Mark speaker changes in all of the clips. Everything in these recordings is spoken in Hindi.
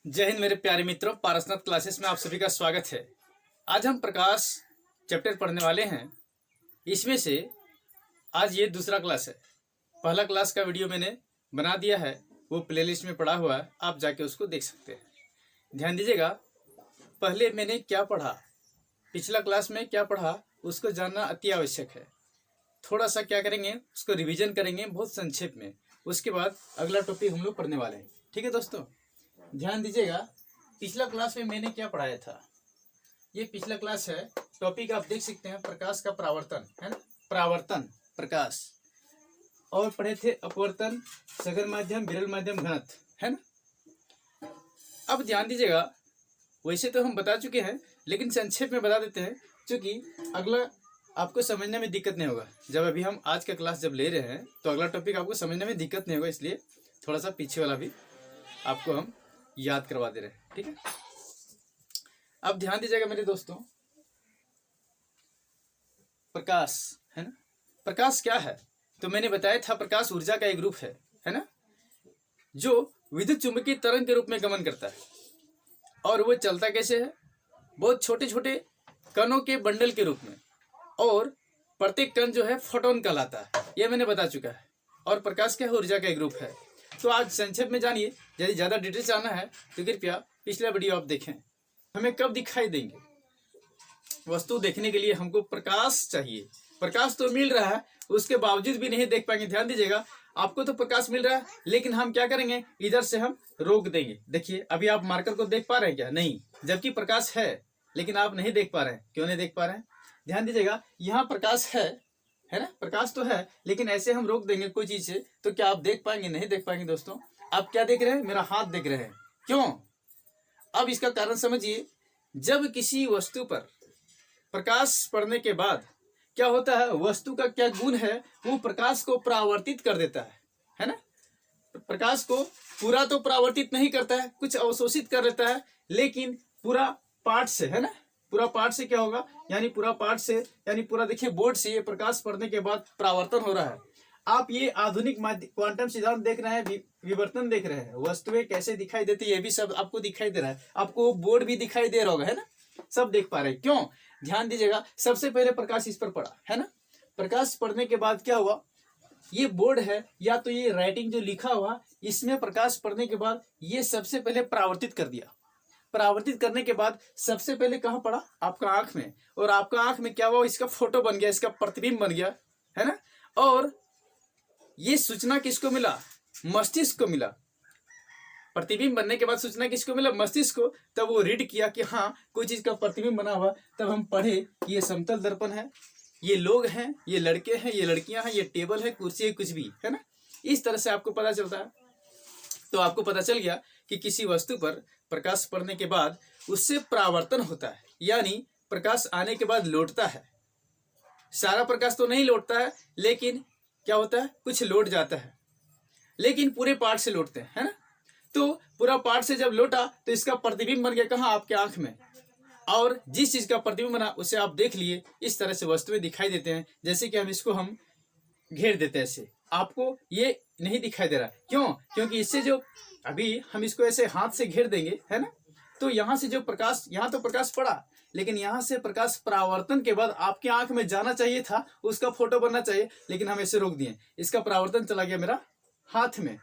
Speaker 1: जय हिंद मेरे प्यारे मित्रों, पारसनाथ क्लासेस में आप सभी का स्वागत है। आज हम प्रकाश चैप्टर पढ़ने वाले हैं। इसमें से आज ये दूसरा क्लास है। पहला क्लास का वीडियो मैंने बना दिया है, वो प्लेलिस्ट में पड़ा हुआ है, आप जाके उसको देख सकते हैं। ध्यान दीजिएगा, पहले मैंने क्या पढ़ा, पिछला क्लास में क्या पढ़ा, उसको जानना अति आवश्यक है। थोड़ा सा क्या करेंगे, उसको रिविजन करेंगे बहुत संक्षेप में। उसके बाद अगला टॉपिक हम लोग पढ़ने वाले हैं। ठीक है दोस्तों, ध्यान दीजिएगा। पिछला क्लास में मैंने क्या पढ़ाया था, ये पिछला क्लास है। टॉपिक आप देख सकते हैं, प्रकाश का परावर्तन है ना, परावर्तन प्रकाश। और पढ़े थे अपवर्तन, सघन माध्यम, विरल माध्यम, घनत्व, है ना। अब ध्यान दीजिएगा, वैसे तो हम बता चुके हैं लेकिन संक्षेप में बता देते हैं, क्योंकि अगला आपको समझने में दिक्कत नहीं होगा। जब अभी हम आज का क्लास जब ले रहे हैं तो अगला टॉपिक आपको समझने में दिक्कत नहीं होगा, इसलिए थोड़ा सा पीछे वाला भी आपको हम याद करवा दे रहे हैं। ठीक है, अब ध्यान दीजिएगा मेरे दोस्तों, प्रकाश है ना। प्रकाश क्या है, तो मैंने बताया था प्रकाश ऊर्जा का एक रूप है ना, जो विद्युत चुंबकीय तरंग के रूप में गमन करता है। और वो चलता कैसे है, बहुत छोटे छोटे कणों के बंडल के रूप में, और प्रत्येक कण जो है फोटोन कहलाता है, ये मैंने बता चुका है। और प्रकाश क्या है, ऊर्जा का एक रूप है। तो आज संक्षेप में जानिए। यदि ज्यादा डिटेल जानना है तो कृपया पिछला वीडियो आप देखें। हमें कब दिखाई देंगे, वस्तु देखने के लिए हमको प्रकाश चाहिए। प्रकाश तो मिल रहा है, उसके बावजूद भी नहीं देख पाएंगे। ध्यान दीजिएगा, आपको तो प्रकाश मिल रहा है, लेकिन हम क्या करेंगे, इधर से हम रोक देंगे। देखिए अभी आप मार्कर को देख पा रहे हैं क्या, नहीं, जबकि प्रकाश है लेकिन आप नहीं देख पा रहे हैं। क्यों नहीं देख पा रहे हैं, ध्यान दीजिएगा, यहाँ प्रकाश है ना, प्रकाश तो है, लेकिन ऐसे हम रोक देंगे कोई चीज से, तो क्या आप देख पाएंगे, नहीं देख पाएंगे। दोस्तों आप क्या देख रहे हैं, मेरा हाथ देख रहे हैं। क्यों, अब इसका कारण समझिए। जब किसी वस्तु पर प्रकाश पड़ने के बाद क्या होता है, वस्तु का क्या गुण है, वो प्रकाश को परावर्तित कर देता है ना। प्रकाश को पूरा तो परावर्तित नहीं करता है, कुछ अवशोषित कर लेता है, लेकिन पूरा पार्ट से, है ना, पूरा पार्ट से क्या होगा, यानी पूरा पार्ट से, यानी पूरा देखिए बोर्ड से ये प्रकाश पड़ने के बाद परावर्तन हो रहा है। आप ये आधुनिक क्वांटम सिद्धांत देख रहे हैं, विवर्तन देख रहे हैं, वस्तुएं कैसे दिखाई देती है, ये भी सब आपको दिखाई दे रहा है। आपको बोर्ड भी दिखाई दे रहा होगा, है ना, सब देख पा रहे हैं। क्यों, ध्यान दीजिएगा, सबसे पहले प्रकाश इस पर पड़ा, है ना। प्रकाश पड़ने के बाद क्या हुआ, ये बोर्ड है या तो ये राइटिंग जो लिखा हुआ, इसमें प्रकाश पड़ने के बाद ये सबसे पहले परावर्तित कर दिया। परावर्तित करने के बाद सबसे पहले कहाँ पड़ा, आपका आंख में। और आपका आंख में क्या हुआ, इसका फोटो बन गया, इसका प्रतिबिंब बन गया, है ना। और ये सूचना किसको मिला, मस्तिष्क को मिला। प्रतिबिंब बनने के बाद सूचना किसको मिला, मस्तिष्क को। तब वो रीड किया कि हाँ कोई चीज का प्रतिबिंब बना हुआ। तब हम पढ़े कि ये समतल दर्पण है, ये लोग हैं, ये लड़के हैं, ये लड़कियां हैं, ये टेबल है, कुर्सी है, कुछ भी, है ना। इस तरह से आपको पता चलता है। तो आपको पता चल गया कि किसी वस्तु पर प्रकाश पड़ने के बाद उससे परावर्तन होता है, यानी प्रकाश आने के बाद लौटता है। सारा प्रकाश तो नहीं लौटता है, लेकिन क्या होता है, कुछ लौट जाता है, लेकिन पूरे पार्ट से लौटते हैं, है ना। तो पूरा पार्ट से जब लौटा तो इसका प्रतिबिंब बन गया कहाँ, आपके आंख में। और जिस चीज का प्रतिबिंब बना उसे आप देख लिए। इस तरह से वस्तुएं दिखाई देते हैं। जैसे कि हम घेर देते हैं ऐसे, आपको ये नहीं दिखाई दे रहा। क्यों, क्योंकि इससे जो अभी हम इसको ऐसे हाथ से घेर देंगे, है ना, तो यहाँ से जो प्रकाश, यहाँ तो प्रकाश पड़ा, लेकिन यहाँ से प्रकाश परावर्तन के बाद आपकी आंख में जाना चाहिए था, उसका फोटो बनना चाहिए, लेकिन हम ऐसे रोक दिए। इसका परावर्तन चला गया मेरा हाथ में,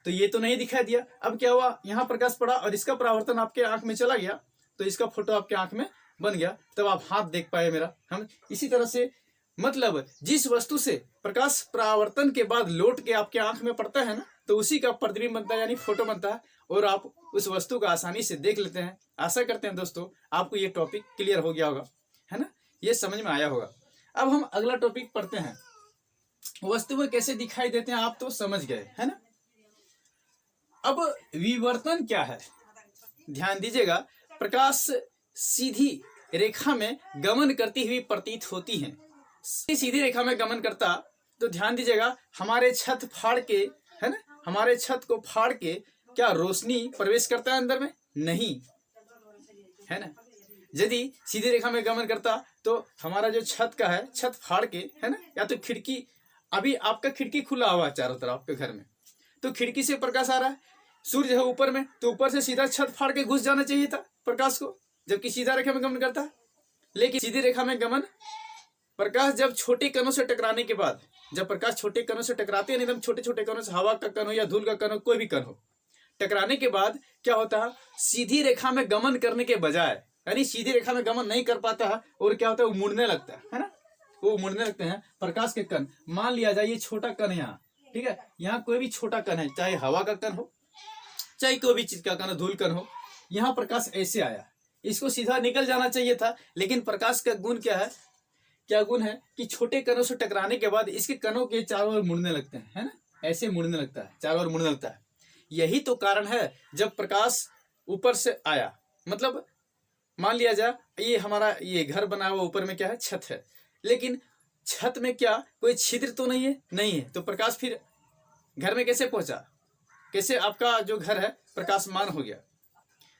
Speaker 1: तो ये तो नहीं दिखाई दिया। अब क्या हुआ, यहाँ प्रकाश पड़ा और इसका परावर्तन आपके आंख में चला गया, तो इसका फोटो आपके आंख में बन गया, तब आप हाथ देख पाए मेरा। हम इसी तरह से, मतलब जिस वस्तु से प्रकाश परावर्तन के बाद लौट के आपके आंख में पड़ता है ना, तो उसी का प्रतिबिंब बनता है, यानी फोटो बनता है, और आप उस वस्तु को आसानी से देख लेते हैं। आशा करते हैं दोस्तों आपको ये टॉपिक क्लियर हो गया होगा, है ना, ये समझ में आया होगा। अब हम अगला टॉपिक पढ़ते हैं, वस्तुएं कैसे दिखाई देते हैं, आप तो समझ गए, है ना। अब विवर्तन क्या है, ध्यान दीजिएगा। प्रकाश सीधी रेखा में गमन करती हुई प्रतीत होती है। सीधी रेखा में गमन करता, तो ध्यान दीजिएगा, हमारे छत फाड़ के, है ना, हमारे छत को फाड़ के क्या रोशनी प्रवेश करता है अंदर में, नहीं, है ना। यदि सीधी रेखा में गमन करता तो हमारा जो छत का है, छत फाड़ के, है ना, या तो खिड़की, अभी आपका खिड़की खुला हुआ है चारों तरफ आपके घर में, तो खिड़की से प्रकाश आ रहा है, सूर्य है ऊपर में, तो ऊपर से सीधा छत फाड़ के घुस जाना चाहिए था प्रकाश को, जबकि सीधा रेखा में गमन करता है। लेकिन सीधी रेखा में गमन, प्रकाश जब छोटे कणों से टकराने के बाद, जब प्रकाश छोटे कणों से टकराते हैं, एकदम छोटे छोटे कणों से, हवा का कण हो या धूल का कण हो, कोई भी कण हो, टकराने के बाद क्या होता है, सीधी रेखा में गमन करने के बजाय, यानी सीधी रेखा में गमन नहीं कर पाता है, और क्या होता है, वो मुड़ने लगता है ना, वो मुड़ने लगते हैं प्रकाश के कण। मान लिया जाए ये छोटा कण है यहाँ, ठीक है, यहाँ कोई भी छोटा कण है, चाहे हवा का कण हो, चाहे कोई भी चीज का कण, धूल कण हो, यहाँ प्रकाश ऐसे आया, इसको सीधा निकल जाना चाहिए था, लेकिन प्रकाश का गुण क्या है, क्या गुण है कि छोटे कणों से टकराने के बाद इसके कणों के चारों ओर मुड़ने लगते हैं, है ना, ऐसे मुड़ने लगता है, चारों ओर मुड़ने लगता है। यही तो कारण है जब प्रकाश ऊपर से आया, मतलब मान लिया जाए ये हमारा ये घर बना हुआ, ऊपर में क्या है, छत है, लेकिन छत में क्या कोई छिद्र तो नहीं है, नहीं है, तो प्रकाश फिर घर में कैसे पहुंचा, कैसे आपका जो घर है प्रकाशमान हो गया।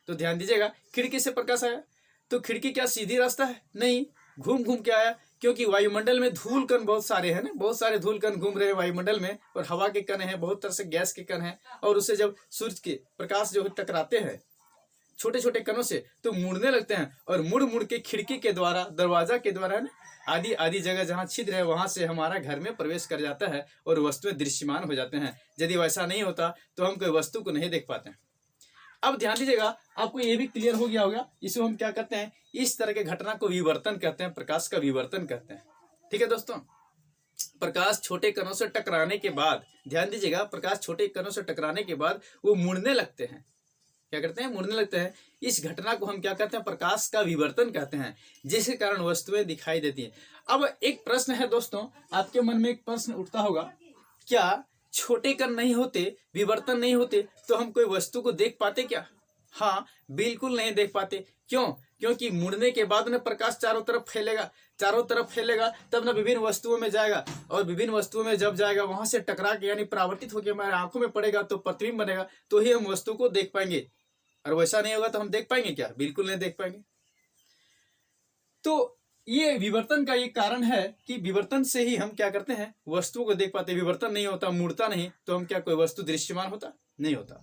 Speaker 1: तो ध्यान दीजिएगा, खिड़की से प्रकाश आया, तो खिड़की क्या सीधी रास्ता है, नहीं, घूम घूम के आया, क्योंकि वायुमंडल में धूल कण बहुत सारे हैं ना, बहुत सारे धूल कण घूम रहे हैं वायुमंडल में, और हवा के कण हैं, बहुत तरह से गैस के कण हैं, और उससे जब सूर्य के प्रकाश जो टकराते हैं छोटे छोटे कणों से, तो मुड़ने लगते हैं, और मुड़ मुड़ के खिड़की के द्वारा, दरवाजा के द्वारा, है ना, आदि आदि जगह जहाँ छिद्र है वहां से हमारा घर में प्रवेश कर जाता है, और वस्तुएं दृश्यमान हो जाते हैं। यदि वैसा नहीं होता तो हम कोई वस्तु को नहीं देख पाते हैं। अब ध्यान दीजिएगा, आपको ये भी क्लियर हो गया होगा, इसे हम क्या कहते हैं, इस तरह के घटना को विवर्तन कहते हैं, प्रकाश का विवर्तन कहते हैं। ठीक है दोस्तों, प्रकाश छोटे कणों से टकराने के बाद, ध्यान दीजिएगा, प्रकाश छोटे कणों से टकराने के बाद वो मुड़ने लगते हैं, क्या करते हैं, मुड़ने लगते हैं। इस घटना को हम क्या कहते हैं, प्रकाश का विवर्तन कहते हैं, जिसके कारण वस्तुएं दिखाई देती हैं। अब एक प्रश्न है दोस्तों, आपके मन में एक प्रश्न उठता होगा, क्या छोटे कण नहीं होते, विवर्तन नहीं होते, तो हम कोई वस्तु को देख पाते क्या? हाँ, बिल्कुल नहीं देख पाते। क्यों? क्योंकि मुड़ने के बाद में प्रकाश चारों तरफ फैलेगा, तब ना विभिन्न वस्तुओं में जाएगा, और विभिन्न वस्तुओं में जब जाएगा वहां से टकरा के, यानी परावर्तित होकर हमारे आंखों में पड़ेगा, तो प्रतिबिंब बनेगा, तो ही हम वस्तु को देख पाएंगे। और वैसा नहीं होगा तो हम देख पाएंगे क्या? बिल्कुल नहीं देख पाएंगे। तो ये विवर्तन का ये कारण है कि विवर्तन से ही हम क्या करते हैं, वस्तुओं को देख पाते। विवर्तन नहीं होता, मुड़ता नहीं, तो हम क्या कोई वस्तु दृश्यमान होता? नहीं होता।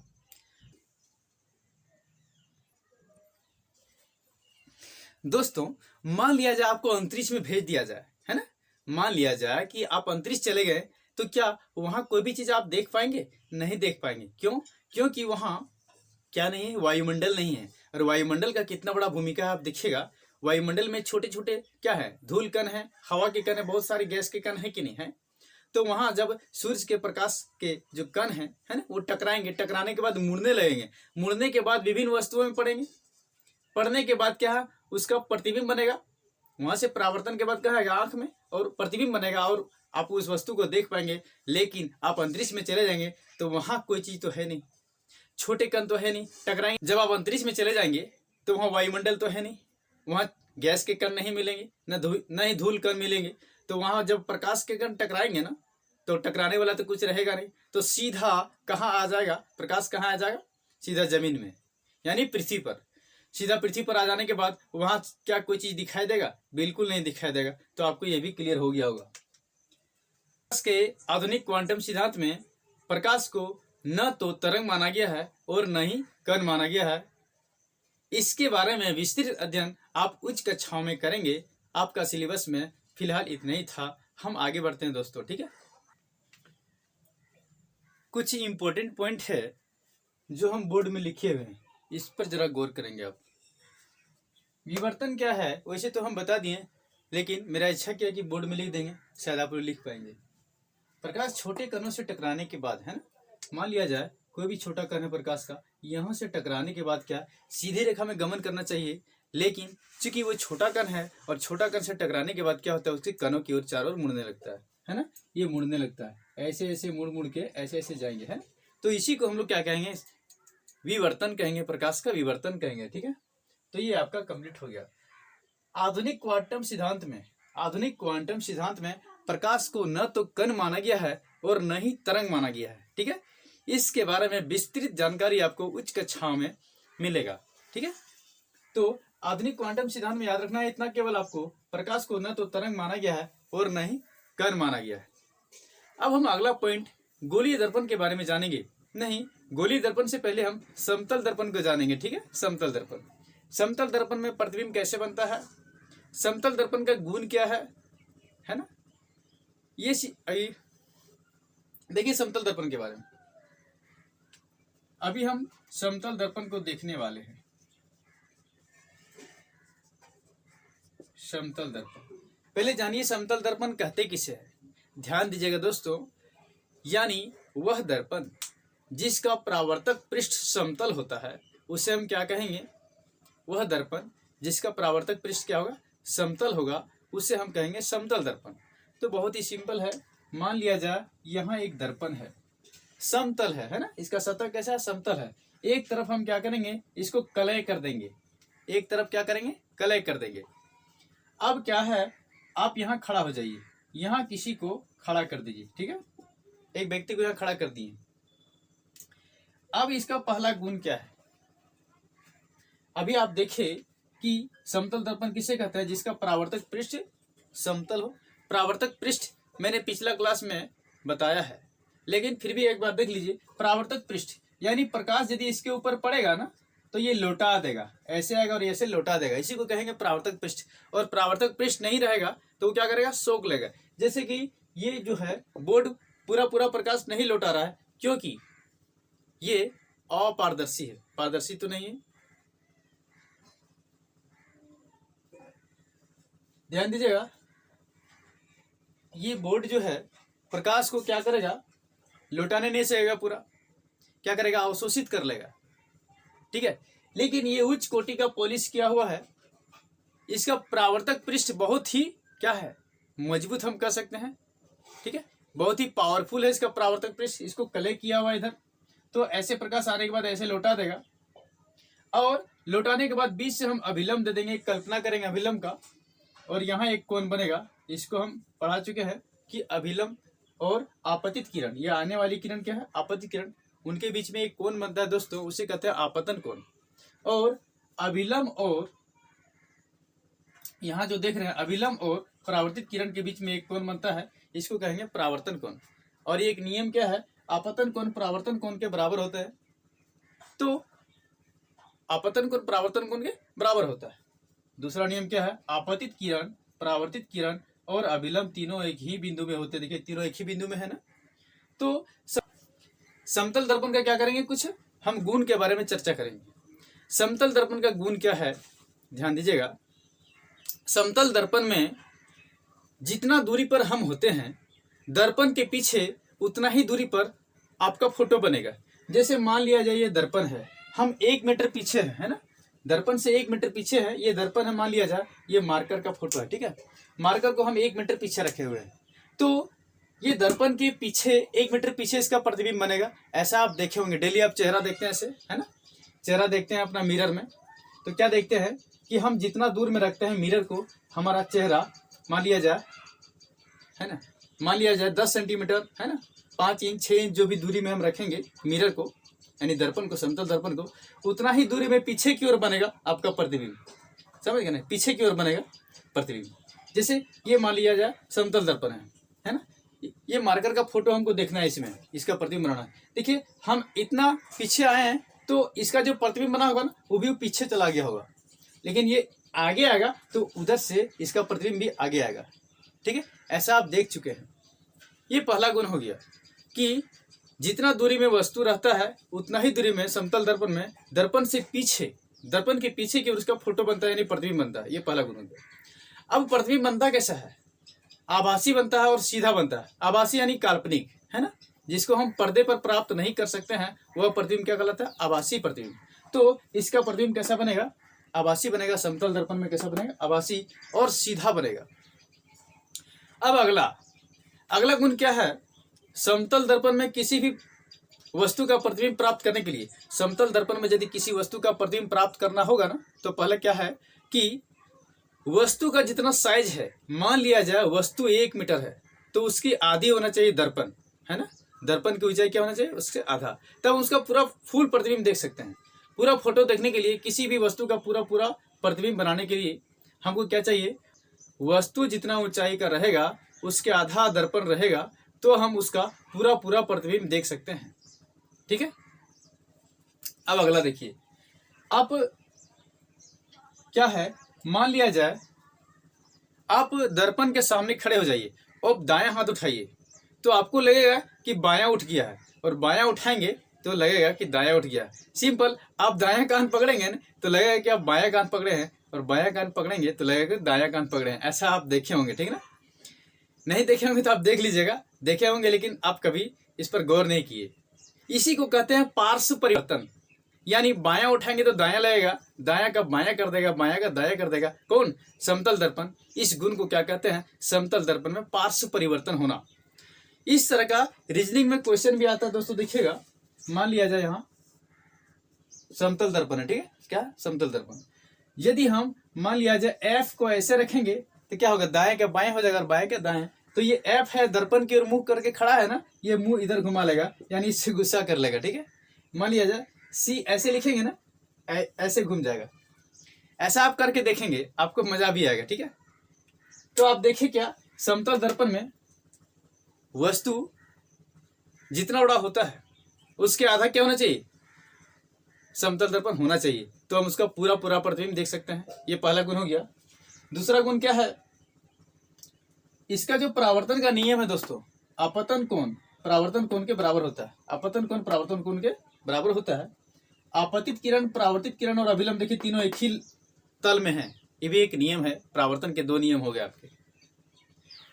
Speaker 1: दोस्तों, मान लिया जाए आपको अंतरिक्ष में भेज दिया जाए, है ना, मान लिया जाए कि आप अंतरिक्ष चले गए, तो क्या वहां कोई भी चीज आप देख पाएंगे? नहीं देख पाएंगे। क्यों? क्योंकि वहां क्या नहीं है, वायुमंडल नहीं है। और वायुमंडल का कितना बड़ा भूमिका है आप देखिएगा, वायुमंडल में छोटे छोटे क्या है, धूल कण है, हवा के कण है, बहुत सारे गैस के कण है कि नहीं है। तो वहां जब सूर्य के प्रकाश के जो कण है ना, वो टकराएंगे, टकराने के बाद मुड़ने लगेंगे, मुड़ने के बाद विभिन्न वस्तुओं में पड़ेंगे, पड़ने के बाद क्या है, उसका प्रतिबिंब बनेगा, वहां से परावर्तन के बाद क्या है, आंख में, और प्रतिबिंब बनेगा, और आप उस वस्तु को देख पाएंगे। लेकिन आप अंतरिक्ष में चले जाएंगे तो वहां कोई चीज तो है नहीं, छोटे कण तो है नहीं, टकराएंगे। जब आप अंतरिक्ष में चले जाएंगे तो वहां वायुमंडल तो है नहीं, वहां गैस के कण नहीं मिलेंगे, न ही धूल कण मिलेंगे। तो वहां जब प्रकाश के कण टकराएंगे ना, तो टकराने वाला तो कुछ रहेगा नहीं, तो सीधा कहाँ आ जाएगा प्रकाश, कहाँ आ जाएगा, सीधा जमीन में, यानी पृथ्वी पर। सीधा पृथ्वी पर आ जाने के बाद वहां क्या कोई चीज दिखाई देगा? बिल्कुल नहीं दिखाई देगा। तो आपको यह भी क्लियर हो गया होगा। प्रकाश के आधुनिक क्वांटम सिद्धांत में प्रकाश को न तो तरंग माना गया है और न ही कण माना गया है। इसके बारे में विस्तृत अध्ययन आप उच्च कक्षाओं में करेंगे। आपका सिलेबस में फिलहाल इतना ही था। हम आगे बढ़ते हैं दोस्तों, ठीक है। कुछ इंपॉर्टेंट पॉइंट है जो हम बोर्ड में लिखे हुए हैं, इस पर जरा गौर करेंगे आप। विवर्तन क्या है वैसे तो हम बता दिए, लेकिन मेरा इच्छा क्या है कि बोर्ड में लिख देंगे, शायद आप लोग लिख पाएंगे। प्रकाश छोटे कणों से टकराने के बाद, है ना, मान लिया जाए कोई भी छोटा कण है प्रकाश का, यहाँ से टकराने के बाद क्या सीधे रेखा में गमन करना चाहिए, लेकिन चूंकि वो छोटा कण है और छोटा कण से टकराने के बाद क्या होता है, उसके कणों की ओर चारों ओर मुड़ने लगता है ना, ये मुड़ने लगता है, ऐसे ऐसे मुड़ मुड़ के ऐसे ऐसे जाएंगे, है। तो इसी को हम लोग क्या कहेंगे, विवर्तन कहेंगे, प्रकाश का विवर्तन कहेंगे, ठीक है। तो ये आपका कंप्लीट हो गया। आधुनिक क्वांटम सिद्धांत में प्रकाश को न तो कण माना गया है और न ही तरंग माना गया है, ठीक है। इसके बारे में विस्तृत जानकारी आपको उच्च कक्षाओं में मिलेगा, ठीक है। तो आधुनिक क्वांटम सिद्धांत में याद रखना है इतना केवल आपको, प्रकाश को न तो तरंग माना गया है और न ही कण माना गया है। अब हम अगला पॉइंट गोलीय दर्पण के बारे में जानेंगे। नहीं, गोलीय दर्पण से पहले हम समतल दर्पण को जानेंगे। ठीक है, समतल दर्पण। समतल दर्पण में प्रतिबिंब कैसे बनता है, समतल दर्पण का गुण क्या है ना, ये देखिए समतल दर्पण के बारे में अभी हम समतल दर्पण को देखने वाले हैं। समतल दर्पण, पहले जानिए समतल दर्पण कहते किसे है। ध्यान दीजिएगा दोस्तों, यानी वह दर्पण जिसका परावर्तक पृष्ठ समतल होता है उसे हम क्या कहेंगे, वह दर्पण जिसका परावर्तक पृष्ठ क्या होगा, समतल होगा, उसे हम कहेंगे समतल दर्पण। तो बहुत ही सिंपल है, मान लिया जाए यहाँ एक दर्पण है, समतल है ना, इसका सतह कैसा है, समतल है। एक तरफ हम क्या करेंगे, इसको कलय कर देंगे, एक तरफ क्या करेंगे, कलय कर देंगे। अब क्या है, आप यहाँ खड़ा हो जाइए, यहाँ किसी को खड़ा कर दीजिए। ठीक है, एक व्यक्ति को यहाँ खड़ा कर दिए। अब इसका पहला गुण क्या है, अभी आप देखिए कि समतल दर्पण किसे कहता है, जिसका परावर्तक पृष्ठ समतल हो। परावर्तक पृष्ठ मैंने पिछला क्लास में बताया है, लेकिन फिर भी एक बार देख लीजिए। परावर्तक पृष्ठ यानी प्रकाश यदि इसके ऊपर पड़ेगा ना तो ये लौटा देगा, ऐसे आएगा और ऐसे लौटा देगा, इसी को कहेंगे परावर्तक पृष्ठ। और परावर्तक पृष्ठ नहीं रहेगा तो वो क्या करेगा, सोख लेगा। जैसे कि ये जो है बोर्ड पूरा पूरा प्रकाश नहीं लौटा रहा है, क्योंकि ये अपारदर्शी है, पारदर्शी तो नहीं है। ध्यान दीजिएगा, ये बोर्ड जो है प्रकाश को क्या करेगा, लौटाने नहीं सकेगा, पूरा क्या करेगा, अवशोषित कर लेगा। ठीक है, लेकिन ये उच्च कोटि का पॉलिश किया हुआ है, इसका परावर्तक पृष्ठ बहुत ही क्या है, मजबूत हम कह सकते हैं। ठीक है, बहुत ही पावरफुल है इसका परावर्तक पृष्ठ, इसको कलय किया हुआ इधर, तो ऐसे प्रकाश आने के बाद ऐसे लौटा देगा। और लौटाने के बाद बीच से हम अभिलंब दे देंगे, कल्पना करेंगे अभिलंब का, और यहाँ एक कोण बनेगा, इसको हम पढ़ा चुके हैं कि अभिलंब और आपतित किरण, ये आने वाली किरण क्या है, आपतित किरण, उनके बीच में एक कोण बनता है दोस्तों, उसे कहते हैं आपतन कोण। और अभिलंब और यहाँ जो देख रहे हैं, अभिलंब और परावर्तित किरण के बीच में एक कोण बनता है, इसको कहेंगे परावर्तन कोण। और एक नियम क्या है, आपतन कोण परावर्तन कोण के बराबर होता है। तो आपतन कोण परावर्तन कोण के बराबर होता है। दूसरा नियम क्या है, आपतित किरण, परावर्तित किरण और अभिलंब तीनों एक ही बिंदु में होते हैं। देखिए तीनों एक ही बिंदु में है ना। तो समतल दर्पण का क्या करेंगे, कुछ हम गुण के बारे में चर्चा करेंगे। समतल दर्पण का गुण क्या है, ध्यान दीजिएगा। समतल दर्पण में जितना दूरी पर हम होते हैं, दर्पण के पीछे उतना ही दूरी पर आपका फोटो बनेगा। जैसे मान लिया जाए ये दर्पण है, हम 1 मीटर पीछे है ना, दर्पण से 1 मीटर पीछे है, ये दर्पण है, मान लिया जाए ये मार्कर का फोटो है। ठीक है, मार्कर को हम 1 मीटर पीछे रखे हुए हैं, तो ये दर्पण के पीछे 1 मीटर पीछे इसका प्रतिबिंब बनेगा। ऐसा आप देखे होंगे, डेली आप चेहरा देखते हैं ऐसे, है ना, चेहरा देखते हैं अपना मिरर में, तो क्या देखते हैं कि हम जितना दूर में रखते हैं मिरर को, हमारा चेहरा मान लिया जाए, है ना, मान लिया जाए 10 सेंटीमीटर, है ना, 5 इंच 6 इंच जो भी दूरी में हम रखेंगे मिरर को, यानी दर्पण को, समतल दर्पण को, उतना ही दूरी में पीछे की ओर बनेगा आपका प्रतिबिंब। समझ गए ना, पीछे की ओर बनेगा प्रतिबिंब। जैसे ये मान लिया जाए समतल दर्पण है ना, ये मार्कर का फोटो हमको देखना है, इसमें इसका प्रतिबिंब बनाना है। देखिए हम इतना पीछे आए हैं तो इसका जो प्रतिबिंब बना होगा ना, वो भी पीछे चला गया होगा, लेकिन ये आगे आएगा तो उधर से इसका प्रतिबिंब भी आगे आएगा। ठीक है, ऐसा आप देख चुके हैं। ये पहला गुण हो गया कि जितना दूरी में वस्तु रहता है उतना ही दूरी में समतल दर्पण में दर्पण से पीछे, दर्पण के पीछे की उसका फोटो बनता है, यानी प्रतिबिंब बनता है। ये पहला गुण हो गया। अब प्रतिबिंब बनता कैसा है, आभासी बनता है और सीधा बनता है। आभासी यानी काल्पनिक, है ना, जिसको हम पर्दे पर प्राप्त नहीं कर सकते हैं, वह प्रतिबिंब क्या कहलाता है, आभासी प्रतिबिंब। तो इसका प्रतिबिंब कैसा बनेगा, आभासी बनेगा। समतल दर्पण में कैसा बनेगा, आभासी और सीधा बनेगा। अब अगला गुण क्या है, समतल दर्पण में किसी भी वस्तु का प्रतिबिंब प्राप्त करने के लिए, समतल दर्पण में यदि किसी वस्तु का प्रतिबिंब प्राप्त करना होगा ना, तो पहले क्या है कि वस्तु का जितना साइज है, मान लिया जाए वस्तु 1 मीटर है, तो उसकी आधी होना चाहिए दर्पण, है ना, दर्पण की ऊंचाई क्या होना चाहिए, उससे आधा, तब उसका पूरा फुल प्रतिबिंब देख सकते हैं। पूरा फोटो देखने के लिए, किसी भी वस्तु का पूरा प्रतिबिंब बनाने के लिए हमको क्या चाहिए, वस्तु जितना ऊंचाई का रहेगा उसके आधा दर्पण रहेगा, तो हम उसका पूरा प्रतिबिंब देख सकते हैं। ठीक है। अब अगला देखिए, आप क्या है, मान लिया जाए आप दर्पण के सामने खड़े हो जाइए और दायां हाथ उठाइए, तो आपको लगेगा कि बायां उठ गया है, और बायां उठाएंगे तो लगेगा कि दायां उठ गया है। सिंपल। आप दायां कान पकड़ेंगे ना तो लगेगा कि आप बायां कान पकड़े हैं, और बायां कान पकड़ेंगे तो लगेगा कि दायां कान पकड़े हैं। ऐसा आप देखे होंगे, ठीक ना। नहीं देखे होंगे तो आप देख लीजिएगा, देखे होंगे लेकिन आप कभी इस पर गौर नहीं किए। इसी को कहते हैं पार्श्व परिवर्तन। यानी बायां उठाएंगे तो दायां लगेगा, दायां का बायां कर देगा, बायां का दायां कर देगा। कौन? समतल दर्पण। इस गुण को क्या कहते हैं? समतल दर्पण में पार्श्व परिवर्तन होना। इस तरह का रीजनिंग में क्वेश्चन भी आता है दोस्तों, देखिएगा। मान लिया जाए यहाँ समतल दर्पण है, ठीक है। क्या? समतल दर्पण। यदि हम मान लिया जाए एफ को ऐसे रखेंगे तो क्या होगा? दाएं का बाएं हो जाएगा और बाएं का दाएं। तो ये एफ है, दर्पण की ओर मुंह करके खड़ा है ना, ये मुंह इधर घुमा लेगा, यानी इससे गुस्सा कर लेगा, ठीक है। मान लिया जाए सी ऐसे लिखेंगे ना, ऐसे घूम जाएगा। ऐसा आप करके देखेंगे, आपको मजा भी आएगा, ठीक है। तो आप देखिए, क्या समतल दर्पण में वस्तु जितना बड़ा होता है उसके आधा क्या होना चाहिए? समतल दर्पण होना चाहिए, तो हम उसका पूरा पूरा प्रतिबिंब देख सकते हैं। ये पहला गुण हो गया। दूसरा गुण क्या है? इसका जो परावर्तन का नियम है दोस्तों, अपतन कोण परावर्तन कोण के बराबर होता है। अपतन कोण परावर्तन कोण के बराबर होता है। आपतित किरण, परावर्तित किरण और अभिलंब, देखिए तीनों एक ही तल में है। ये भी एक नियम है, परावर्तन के 2 नियम हो गए आपके।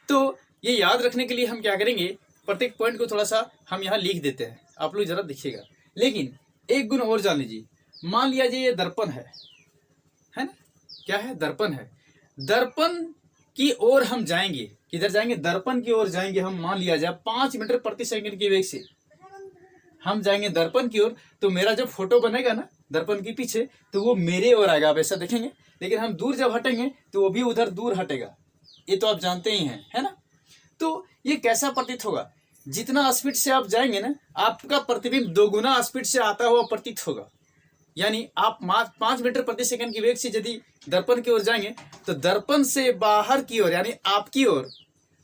Speaker 1: तो ये याद रखने के लिए हम क्या करेंगे, प्रत्येक पॉइंट को थोड़ा सा हम यहाँ लिख देते हैं, आप लोग जरा देखिएगा। लेकिन एक गुण और जान लीजिए। मान लिया जाए ये दर्पण है ना। क्या है? दर्पण है। दर्पण की ओर हम जाएंगे, किधर जाएंगे? दर्पण की ओर जाएंगे हम। मान लिया जाए 5 मीटर प्रति सेकंड के वेग से हम जाएंगे दर्पण की ओर, तो मेरा जब फोटो बनेगा ना दर्पण के पीछे, तो वो मेरे ओर आएगा, आप ऐसा देखेंगे। लेकिन हम दूर जब हटेंगे तो वो भी उधर दूर हटेगा। ये तो आप जानते ही हैं, है ना। तो ये कैसा प्रतीत होगा? जितना स्पीड से आप जाएंगे ना, आपका प्रतिबिंब 2 गुना स्पीड से आता हुआ प्रतीत होगा। यानी आप 5 मीटर प्रति सेकंड की वेग से यदि दर्पण की ओर जाएंगे, तो दर्पण से बाहर की ओर यानी आपकी ओर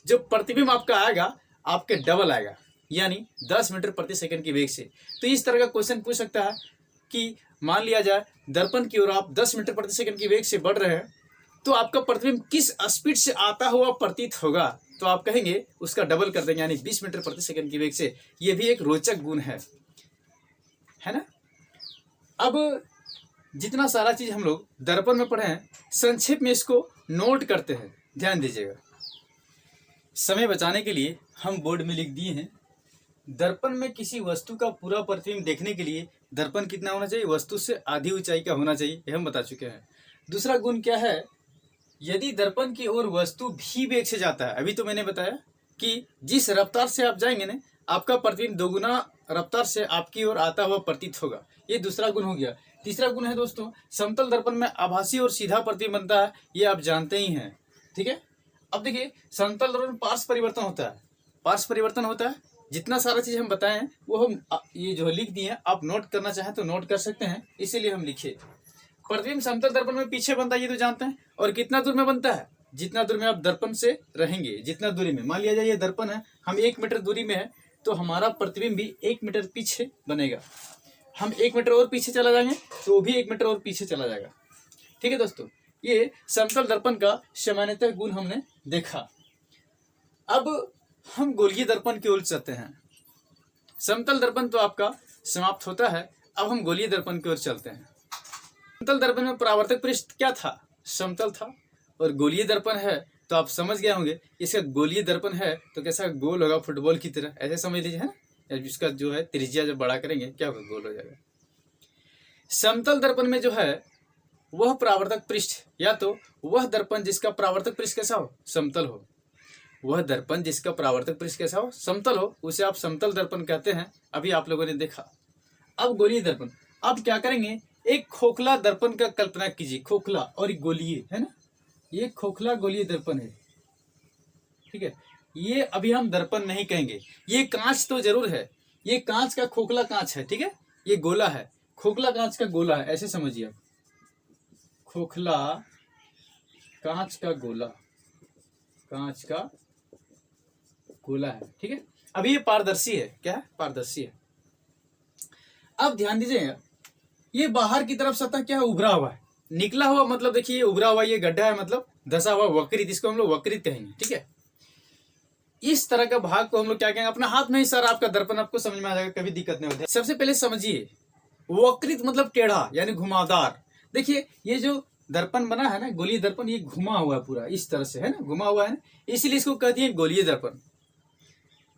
Speaker 1: जो प्रतिबिंब आपका आएगा, आपके डबल आएगा, यानी 10 मीटर प्रति सेकंड की वेग से। तो इस तरह का क्वेश्चन पूछ सकता है कि मान लिया जाए दर्पण की ओर आप 10 मीटर प्रति सेकंड की वेग से बढ़ रहे हैं, तो आपका प्रतिबिंब किस स्पीड से आता हुआ प्रतीत होगा? तो आप कहेंगे उसका डबल कर देंगे, यानी 20 मीटर प्रति सेकंड की वेग से। ये भी एक रोचक गुण है ना। अब जितना सारा चीज हम लोग दर्पण में पढ़े हैं, संक्षेप में इसको नोट करते हैं, ध्यान दीजिएगा। समय बचाने के लिए हम बोर्ड में लिख दिए हैं, दर्पण में किसी वस्तु का पूरा प्रतिबिंब देखने के लिए दर्पण कितना होना चाहिए? वस्तु से आधी ऊंचाई का होना चाहिए, यह हम बता चुके हैं। दूसरा गुण क्या है? यदि दर्पण की ओर वस्तु भी वेग से जाता है, अभी तो मैंने बताया कि जिस रफ्तार से आप जाएंगे ना, आपका प्रतिबिंब 2 गुना रफ्तार से आपकी ओर आता हुआ प्रतीत होगा। ये दूसरा गुण हो गया। तीसरा गुण है दोस्तों, समतल दर्पण में आभासी और सीधा प्रतिबिंब बनता है, ये आप जानते ही हैं, ठीक है। अब देखिए, समतल दर्पण में पार्श्व परिवर्तन होता है। पार्श्व परिवर्तन होता है, जितना सारा चीज हम बताए हैं वो हम ये जो लिख दिए हैं, आप नोट करना चाहें तो नोट कर सकते हैं, इसीलिए हम लिखे। प्रतिबिंब समतल दर्पण में पीछे बनता है, ये तो जानते हैं। और कितना दूर में बनता है? जितना दूर में आप दर्पण से रहेंगे, जितना दूरी में। मान लिया जाए ये दर्पण है, हम 1 मीटर दूरी में है, तो हमारा प्रतिबिंब भी 1 मीटर पीछे बनेगा। हम 1 मीटर और पीछे चला जाएंगे तो वो भी 1 मीटर और पीछे चला जाएगा, ठीक है दोस्तों। ये समतल दर्पण का सामान्यतः गुण हमने देखा। अब हम गोलीय दर्पण की ओर चलते हैं। समतल दर्पण तो आपका समाप्त होता है, अब हम गोलीय दर्पण की ओर चलते हैं। समतल दर्पण में परावर्तक पृष्ठ क्या था? समतल था। और गोलीय दर्पण है तो आप समझ गए होंगे, इसका गोलीय दर्पण है तो कैसा गोल होगा? फुटबॉल की तरह, ऐसे समझ लीजिए, है ना। इसका जो है त्रिज्या जब बड़ा करेंगे क्या होगा? गोल हो जाएगा। समतल दर्पण में जो है वह परावर्तक पृष्ठ, या तो वह दर्पण जिसका परावर्तक पृष्ठ कैसा हो? समतल हो। वह दर्पण जिसका परावर्तक पृष्ठ कैसा हो? समतल हो, उसे आप समतल दर्पण कहते हैं। अभी आप लोगों ने देखा। अब गोलीय दर्पण, अब क्या करेंगे? एक खोखला दर्पण का कल्पना कीजिए, खोखला और एक गोलीय, है ना। ये खोखला गोलीय दर्पण है, ठीक है। ये अभी हम दर्पण नहीं कहेंगे, ये कांच तो जरूर है, ये कांच का खोखला कांच है, ठीक है। ये गोला है, खोखला कांच का गोला है, ऐसे समझिए आप। खोखला कांच का गोला, कांच का गोला है, ठीक है। अभी ये पारदर्शी है, क्या है? पारदर्शी है। अब ध्यान दीजिएगा, ये बाहर की तरफ सतह क्या है, उभरा हुआ है। निकला हुआ मतलब देखिए, ये उभरा हुआ, ये गड्ढा है मतलब धसा हुआ, वक्रित, इसको हम लोग वक्रित कहेंगे। ठीक है, इस तरह का भाग को हम लोग क्या कहेंगे, अपना हाथ में ही सर आपका दर्पण आपको समझ में आ जाएगा, कभी दिक्कत नहीं होती। सबसे पहले समझिए, वक्रित मतलब टेढ़ा यानी घुमावदार। देखिए ये जो दर्पण बना है ना, गोलीय दर्पण, ये घुमा हुआ है पूरा इस तरह से, है ना, घुमा हुआ है ना, इसीलिए इसको कहते हैं गोलीय दर्पण,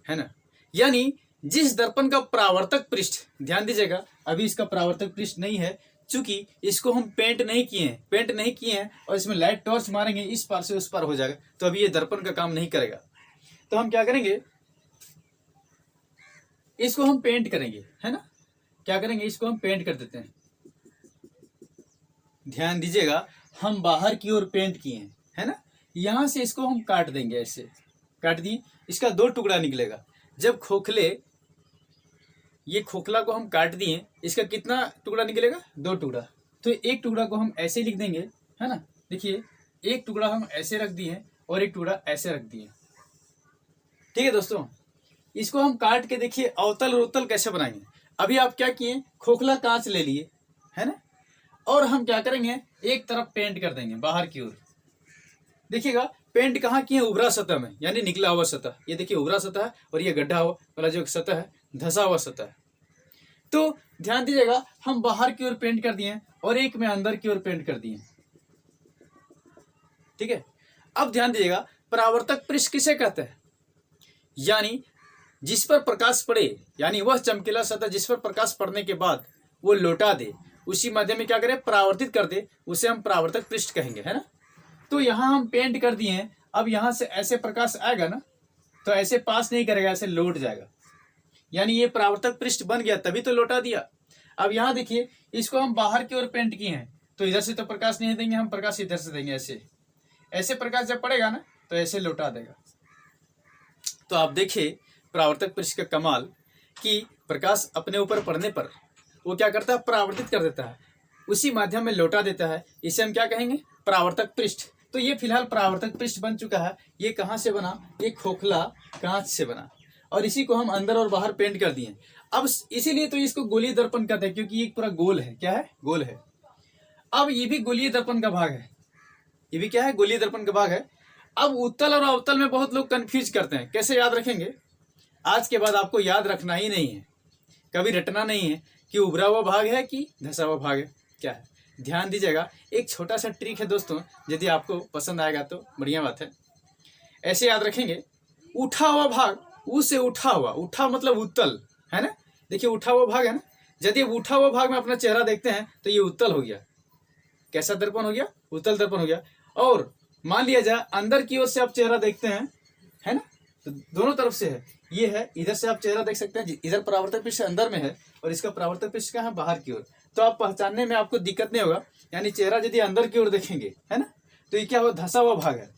Speaker 1: है ना। यानी जिस दर्पण का परावर्तक पृष्ठ, ध्यान दीजिएगा, अभी इसका परावर्तक पृष्ठ नहीं है, चूंकि इसको हम पेंट नहीं किए हैं और इसमें लाइट टॉर्च मारेंगे, इस पार से उस पार हो जाएगा, तो अभी ये दर्पण का काम नहीं करेगा। तो हम क्या करेंगे, इसको हम पेंट करेंगे, है ना, क्या करेंगे, इसको हम पेंट कर देते हैं। ध्यान दीजिएगा, हम बाहर की ओर पेंट किए हैं, है ना, यहां से इसको हम काट देंगे, ऐसे काट दिए, इसका 2 टुकड़ा निकलेगा। जब ये खोखला को हम काट दिए, इसका कितना टुकड़ा निकलेगा, 2 टुकड़ा। तो एक टुकड़ा को हम ऐसे लिख देंगे, है ना, देखिए एक टुकड़ा हम ऐसे रख दिए और एक टुकड़ा ऐसे रख दिए। ठीक है दोस्तों, इसको हम काट के देखिए अवतल और उत्तल कैसे बनाएंगे। अभी आप क्या किए, खोखला कांच ले लिए, है ना, और हम क्या करेंगे, एक तरफ पेंट कर देंगे बाहर की ओर। देखिएगा पेंट कहाँ किए, उभरा सतह में, यानी निकला हुआ सतह। ये देखिए उभरा सतह है और ये गड्ढा हुआ वाला जो सतह है, धसा हुआ सतह है। तो ध्यान दीजिएगा, हम बाहर की ओर पेंट कर दिए और एक में अंदर की ओर पेंट कर दिए। ठीक है, अब ध्यान दीजिएगा, परावर्तक पृष्ठ किसे कहते हैं, यानी जिस पर प्रकाश पड़े, यानी वह चमकीला सतह जिस पर प्रकाश पड़ने के बाद वो लौटा दे, उसी माध्यम में क्या करे, परावर्तित कर दे, उसे हम परावर्तक पृष्ठ कहेंगे, है ना। तो यहां हम पेंट कर दिए हैं, अब यहां से ऐसे प्रकाश आएगा ना, तो ऐसे पास नहीं करेगा, ऐसे लौट जाएगा, यानी ये परावर्तक पृष्ठ बन गया, तभी तो लौटा दिया। अब यहां देखिए, इसको हम बाहर की ओर पेंट किए हैं, तो इधर से तो प्रकाश नहीं देंगे, हम प्रकाश इधर से देंगे, ऐसे ऐसे प्रकाश जब पड़ेगा ना, तो ऐसे लौटा देगा। तो आप देखिए परावर्तक पृष्ठ का कमाल, कि प्रकाश अपने ऊपर पड़ने पर वो क्या करता है, परावर्तित कर देता है, उसी माध्यम में लौटा देता है। इसे हम क्या कहेंगे, परावर्तक पृष्ठ। तो ये फिलहाल परावर्तक पृष्ठ बन चुका है। ये कहाँ से बना, ये खोखला कांच से बना, और इसी को हम अंदर और बाहर पेंट कर दिए। अब इसीलिए तो इसको गोलीय दर्पण कहते हैं, क्योंकि ये पूरा गोल है। क्या है, गोल है। अब ये भी गोलीय दर्पण का भाग है, ये भी क्या है, गोलीय दर्पण का भाग है। अब उत्तल और अवतल में बहुत लोग कंफ्यूज करते हैं, कैसे याद रखेंगे, आज के बाद आपको याद रखना ही नहीं है, कभी रटना नहीं है कि उभरा हुआ भाग है कि धसा हुआ भाग है, क्या है। ध्यान दीजिएगा, एक छोटा सा ट्रिक है दोस्तों, यदि आपको पसंद आएगा तो बढ़िया बात है। ऐसे याद रखेंगे, उठा हुआ भाग, ऊ से उठा हुआ, उठा मतलब उत्तल, है ना। देखिए उठा हुआ भाग है ना, यदि उठा हुआ भाग में अपना चेहरा देखते हैं तो ये उत्तल हो गया। कैसा दर्पण हो गया, उत्तल दर्पण हो गया। और मान लिया जाए अंदर की ओर से आप चेहरा देखते हैं, है ना, तो दोनों तरफ से है, ये है, इधर से आप चेहरा देख सकते हैं, इधर परावर्तक पृष्ठ अंदर में है और इसका परावर्तक पृष्ठ कहाँ है, बाहर की ओर। तो आप पहचानने में आपको दिक्कत नहीं होगा, यानी चेहरा यदि अंदर की ओर देखेंगे, है ना, तो ये क्या हो, धसा हुआ भाग है,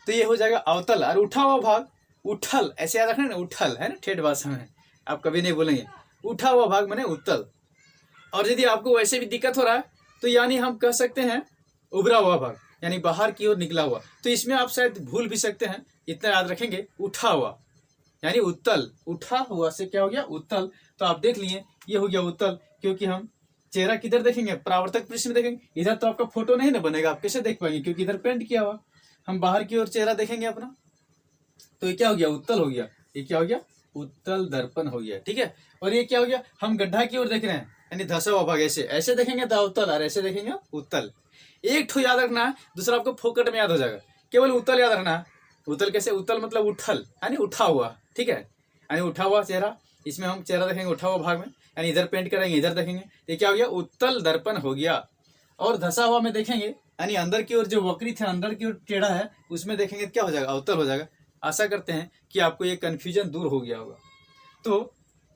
Speaker 1: तो ये हो जाएगा अवतल। और उठा हुआ भाग, उठल, ऐसे याद रखना ना, उठल, है ना, ठेठ भाषा में आप कभी नहीं बोलेंगे, उठा हुआ भाग माने उत्तल। और यदि आपको वैसे भी दिक्कत हो रहा है, तो यानी हम कह सकते हैं उभरा हुआ भाग, यानी बाहर की ओर निकला हुआ। तो इसमें आप शायद भूल भी सकते हैं, इतना याद रखेंगे, उठा हुआ यानी उत्तल, उठा हुआ से क्या हो गया, उत्तल। तो आप देख लिए, ये हो गया उत्तल, क्योंकि हम चेहरा किधर देखेंगे, परावर्तक पृष्ठ में देखेंगे। इधर तो आपका फोटो नहीं ना बनेगा, आप कैसे देख पाएंगे, क्योंकि इधर पेंट किया हुआ। हम बाहर की ओर चेहरा देखेंगे अपना, तो ये क्या हो गया, उत्तल हो गया। ये क्या हो गया, उत्तल दर्पण हो गया। ठीक है, और ये क्या हो गया, हम गड्ढा की ओर देख रहे हैं, यानी धसा हुआ भाग, ऐसे ऐसे देखेंगे तो उत्तल, और ऐसे देखेंगे उत्तल। एक ठो याद रखना है, दूसरा आपको फोकट में याद हो जाएगा, केवल उत्तल याद रखना है। उत्तल कैसे, उत्तल मतलब उठल, यानी उठा हुआ। ठीक है, यानी उठा हुआ चेहरा, इसमें हम चेहरा देखेंगे उठा हुआ भाग में, यानी इधर पेंट करेंगे, इधर देखेंगे, ये क्या हो गया, उत्तल दर्पण हो गया। और धसा हुआ में देखेंगे, यानी अंदर की ओर जो वक्रित है, अंदर की ओर टेढ़ा है, उसमें देखेंगे क्या हो जाएगा, अवतल हो जाएगा। आशा करते हैं कि आपको ये कन्फ्यूजन दूर हो गया होगा। तो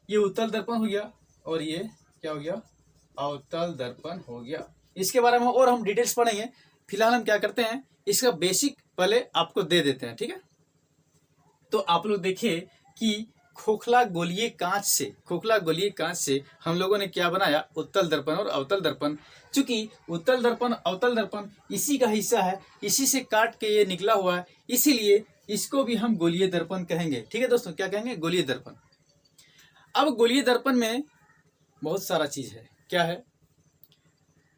Speaker 1: ये उत्तल दर्पण हो गया और ये क्या हो गया, अवतल दर्पण हो गया। इसके बारे में और हम डिटेल्स पढ़ेंगे, फिलहाल हम क्या करते हैं, इसका बेसिक पहले आपको दे देते हैं। ठीक है, तो आप लोग देखिए कि खोखला गोलीय कांच से हम लोगों ने क्या बनाया, उत्तल दर्पण और अवतल दर्पण। चूंकि उत्तल दर्पण अवतल दर्पण इसी का हिस्सा है, इसी से काट के ये निकला हुआ है, इसीलिए इसको भी हम गोलीय दर्पण कहेंगे। ठीक है दोस्तों, क्या कहेंगे, गोलीय दर्पण। अब गोलीय दर्पण में बहुत सारा चीज है। क्या है?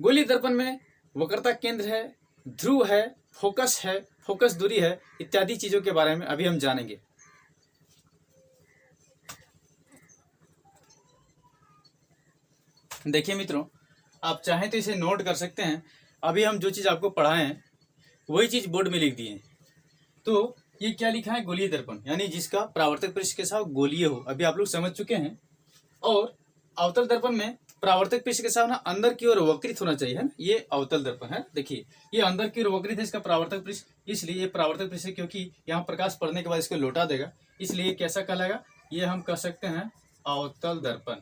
Speaker 1: गोलीय दर्पण में वक्रता केंद्र है, ध्रुव है, फोकस है, फोकस दूरी है, इत्यादि चीजों के बारे में अभी हम जानेंगे। देखिए मित्रों, आप चाहें तो इसे नोट कर सकते हैं। अभी हम जो चीज आपको पढ़ाए हैं वही चीज बोर्ड में लिख दिए हैं। तो ये क्या लिखा है? गोलीय दर्पण, यानी जिसका परावर्तक पृष्ठ के साथ गोलीय हो, अभी आप लोग समझ चुके हैं। और अवतल दर्पण में परावर्तक पृष्ठ के साथ ना अंदर की ओर वक्रित होना चाहिए, है ना। ये अवतल दर्पण है। देखिए ये अंदर की ओर वक्रित है, इसका परावर्तक पृष्ठ, इसलिए ये परावर्तक पृष्ठ है, क्योंकि यहाँ प्रकाश पड़ने के बाद इसको लौटा देगा, इसलिए ये कैसा कहलाएगा? ये हम कह सकते हैं अवतल दर्पण।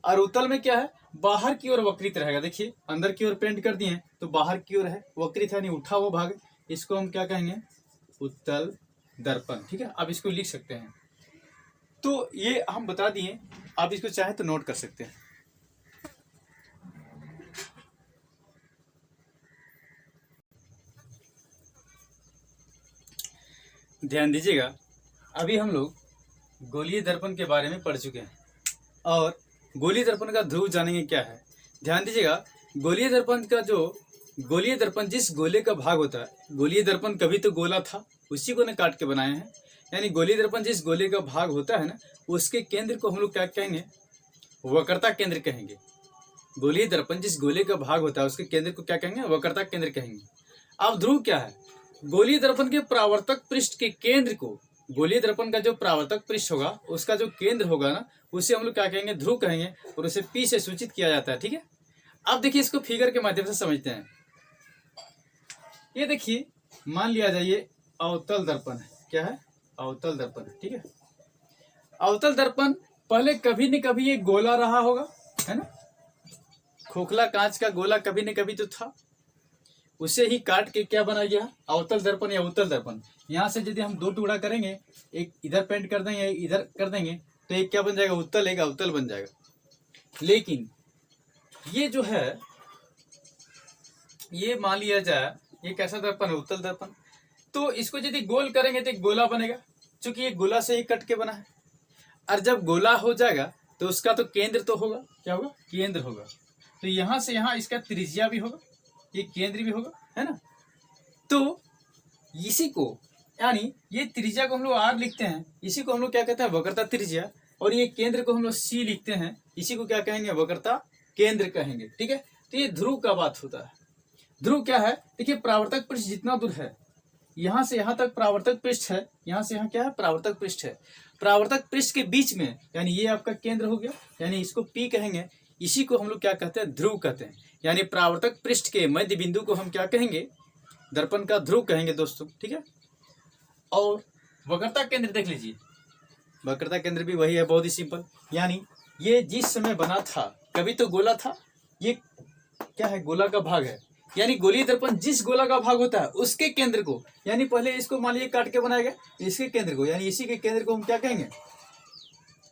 Speaker 1: और उत्तल में क्या है? बाहर की ओर वक्रित रहेगा। देखिए अंदर की ओर पेंट कर दिए हैं तो बाहर की ओर है वक्रित है, यानी उठा हुआ भाग, इसको हम क्या कहेंगे? उत्तल दर्पण। ठीक है, आप इसको लिख सकते हैं। तो ये हम बता दिए, आप इसको चाहे तो नोट कर सकते हैं। ध्यान दीजिएगा, अभी हम लोग गोलीय दर्पण के बारे में पढ़ चुके हैं और गोलीय दर्पण का ध्रुव जानेंगे क्या है। ध्यान दीजिएगा, गोलीय दर्पण का जो गोलीय दर्पण जिस गोले का भाग होता है, गोलीय दर्पण कभी तो गोला था, उसी को ने काट के बनाए हैं। यानी गोलीय दर्पण जिस गोले का भाग होता है ना, उसके केंद्र को हम लोग क्या कहेंगे? वक्रता केंद्र कहेंगे। गोलीय दर्पण जिस गोले का भाग होता है उसके केंद्र को क्या कहेंगे? वक्रता केंद्र कहेंगे। अब ध्रुव क्या है? गोलीय दर्पण के परावर्तक पृष्ठ के केंद्र को, गोलीय दर्पण का जो परावर्तक पृष्ठ होगा उसका जो केंद्र होगा ना, उसे हम लोग क्या कहेंगे? ध्रुव कहेंगे, और उसे P से सूचित किया जाता है। ठीक है, अब देखिए इसको फिगर के माध्यम से समझते हैं। ये देखिए, मान लिया जाए ये अवतल दर्पण है। क्या है? अवतल दर्पण। ठीक है, अवतल दर्पण पहले कभी न कभी ये गोला रहा होगा, है ना। खोखला कांच का गोला कभी न कभी तो था, उसे ही काट के क्या बना गया? अवतल दर्पण या उत्तल दर्पण। यहाँ से यदि हम दो टुकड़ा करेंगे, एक इधर पेंट कर देंगे, इधर कर देंगे, तो एक क्या बन जाएगा? उत्तल, एक अवतल बन जाएगा। लेकिन ये जो है, ये मान लिया जाए ये कैसा दर्पण है? उत्तल दर्पण। तो इसको यदि गोल करेंगे तो एक गोला बनेगा, क्योंकि ये गोला से ही कट के बना है। और जब गोला हो जाएगा तो उसका तो केंद्र तो होगा। क्या होगा? केंद्र होगा। तो यहां से यहां इसका त्रिज्या भी होगा, ये केंद्र भी होगा, है ना। तो इसी को, यानी ये त्रिज्या को हम लोग R लिखते हैं, इसी को हम लोग क्या कहते हैं? वक्रता त्रिज्या। और ये केंद्र को हम लोग C लिखते हैं, इसी को क्या कहेंगे? वक्रता केंद्र कहेंगे। ठीक है, तो ये ध्रुव का बात होता है। ध्रुव क्या है? देखिए परावर्तक पृष्ठ जितना दूर है, यहां से यहां तक परावर्तक पृष्ठ है, यहां से यहां क्या है? परावर्तक पृष्ठ है। परावर्तक पृष्ठ के बीच में, यानी ये आपका केंद्र हो गया, यानी इसको P कहेंगे, इसी को हम लोग क्या कहते हैं? ध्रुव कहते हैं। यानी परावर्तक पृष्ठ के मध्य बिंदु को हम क्या कहेंगे? दर्पण का ध्रुव कहेंगे दोस्तों। ठीक है, और वक्रता केंद्र देख लीजिए, वक्रता केंद्र भी वही है, बहुत ही सिंपल। यानी ये जिस समय बना था, कभी तो गोला था, ये क्या है? गोला का भाग है। यानी गोलीय दर्पण जिस गोला का भाग होता है उसके केंद्र को, यानी पहले इसको मान लीजिए काट के बनाया गया, इसके केंद्र को, यानी इसी के केंद्र को हम क्या कहेंगे?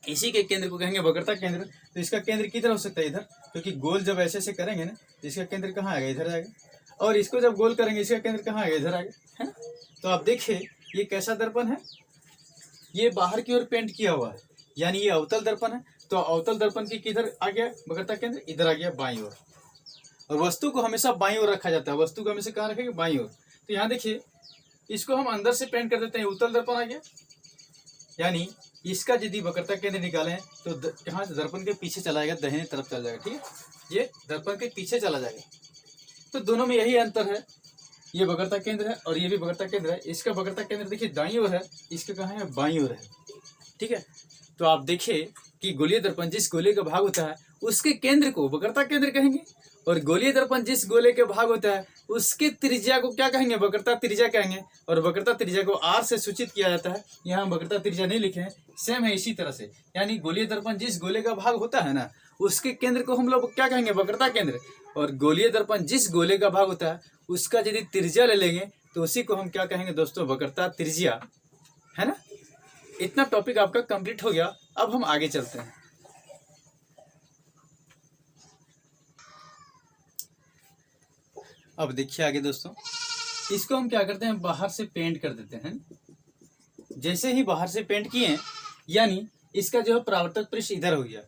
Speaker 1: इसी के केंद्र को कहेंगे वक्रता केंद्र। तो इसका केंद्र किधर हो सकता है? इधर, क्योंकि गोल जब ऐसे ऐसे करेंगे ना, तो इसका केंद्र कहाँ आएगा? इधर आएगा। और इसको जब गोल करेंगे, इसका केंद्र कहाँ आएगा? इधर आएगा, है ना। तो आप देखिए ये कैसा दर्पण है? ये बाहर की ओर पेंट किया हुआ है, यानी ये अवतल दर्पण है। तो अवतल दर्पण की किधर आ गया वक्रता केंद्र? इधर आ गया, बाईं ओर। और वस्तु को हमेशा बाईं ओर रखा जाता है, वस्तु को हमेशा कहाँ रखेंगे? बाईं ओर। तो यहाँ देखिए, इसको हम अंदर से पेंट कर देते हैं, उत्तल दर्पण आ गया। यानी इसका यदि वक्रता केंद्र निकालें तो यहाँ से दर्पण के पीछे चला जाएगा, दाहिने तरफ चला जाएगा। ठीक है, ये दर्पण के पीछे चला जाएगा। तो दोनों में यही अंतर है, ये वक्रता केंद्र है और ये भी वक्रता केंद्र है। इसका वक्रता केंद्र देखिए दाईं ओर है, इसका कहाँ है? बाईं ओर है। ठीक है, तो आप देखिए कि गोलीय दर्पण जिस गोले का भाग होता है उसके केंद्र को वक्रता केंद्र कहेंगे, और गोलीय दर्पण जिस गोले के भाग होता है उसके त्रिज्या को क्या कहेंगे? वक्रता त्रिज्या कहेंगे। और वक्रता त्रिज्या को R से सूचित किया जाता है। यहाँ वक्रता त्रिज्या नहीं लिखे हैं, सेम है इसी तरह से। यानी गोलीय दर्पण जिस गोले का भाग होता है ना, उसके केंद्र को हम लोग क्या कहेंगे? वक्रता केंद्र। और गोलीय दर्पण जिस गोले का भाग होता है उसका यदि त्रिज्या ले लेंगे तो उसी को हम क्या कहेंगे दोस्तों? वक्रता त्रिज्या, है ना। इतना टॉपिक आपका कंप्लीट हो गया। अब हम आगे चलते हैं। अब देखिए आगे दोस्तों, इसको हम क्या करते हैं? बाहर से पेंट कर देते हैं। जैसे ही बाहर से पेंट किए, यानी इसका जो है परावर्तक पृष्ठ इधर हो गया,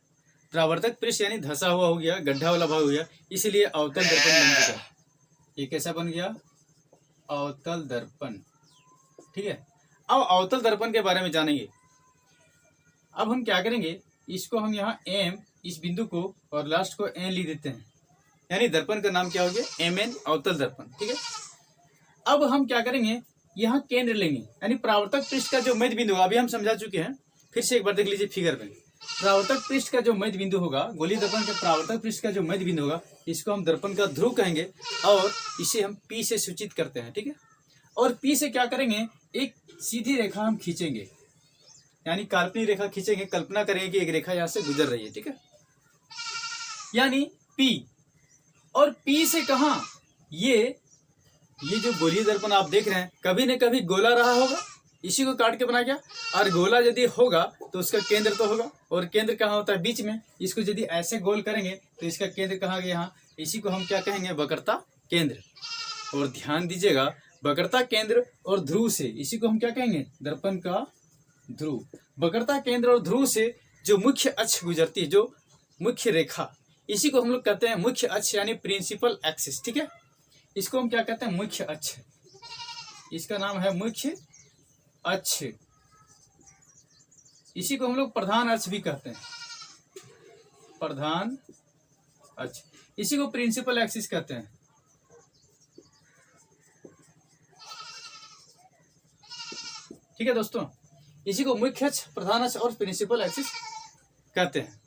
Speaker 1: परावर्तक पृष्ठ यानी धंसा हुआ हो गया, गड्ढा वाला भाग हो गया, इसलिए अवतल दर्पण बन चुका है। ये कैसा बन गया? अवतल दर्पण। ठीक है, अब अवतल दर्पण के बारे में जानेंगे। अब हम क्या करेंगे, इसको हम यहाँ एम, इस बिंदु को और लास्ट को एन लिख देते हैं, यानी दर्पण का नाम क्या हो गया? एम एन, अवतल दर्पण। ठीक है, अब हम क्या करेंगे, यहाँ केंद्र लेंगे, यानी परावर्तक पृष्ठ का जो मध्य बिंदु होगा, अभी हम समझा चुके हैं, फिर से एक बार देख लीजिए फिगर में। परावर्तक पृष्ठ का जो मध्य बिंदु होगा, गोलीय दर्पण के परावर्तक पृष्ठ का जो मध्य बिंदु होगा, इसको हम दर्पण का ध्रुव कहेंगे और इसे हम पी से सूचित करते हैं। ठीक है, और पी से क्या करेंगे, एक सीधी रेखा हम खींचेंगे, यानी काल्पनिक रेखा खींचेंगे, कल्पना करेंगे कि एक रेखा यहाँ से गुजर रही है। ठीक है, यानी पी, और पी से कहा, ये जो गोलीय दर्पण आप देख रहे हैं, कभी न कभी गोला रहा होगा, इसी को काट के बना गया, और गोला यदि होगा तो उसका केंद्र तो होगा, और केंद्र कहाँ होता है? बीच में। इसको यदि ऐसे गोल करेंगे तो इसका केंद्र कहाँ गया? यहाँ। इसी को हम क्या कहेंगे? वक्रता केंद्र। और ध्यान दीजिएगा, वक्रता केंद्र और ध्रुव से, इसी को हम क्या कहेंगे? दर्पण का ध्रुव। वक्रता केंद्र और ध्रुव से जो मुख्य अक्ष गुजरती है, जो मुख्य रेखा, इसी को हम लोग कहते हैं मुख्य अक्ष, यानी प्रिंसिपल एक्सिस। ठीक है, इसको हम क्या कहते हैं? मुख्य अक्ष। इसका नाम है मुख्य अक्ष। इसी को हम लोग प्रधान अक्ष भी कहते हैं, प्रधान अक्ष। इसी को प्रिंसिपल एक्सिस कहते हैं। ठीक है दोस्तों, इसी को मुख्य अक्ष, प्रधान अक्ष और प्रिंसिपल एक्सिस कहते हैं।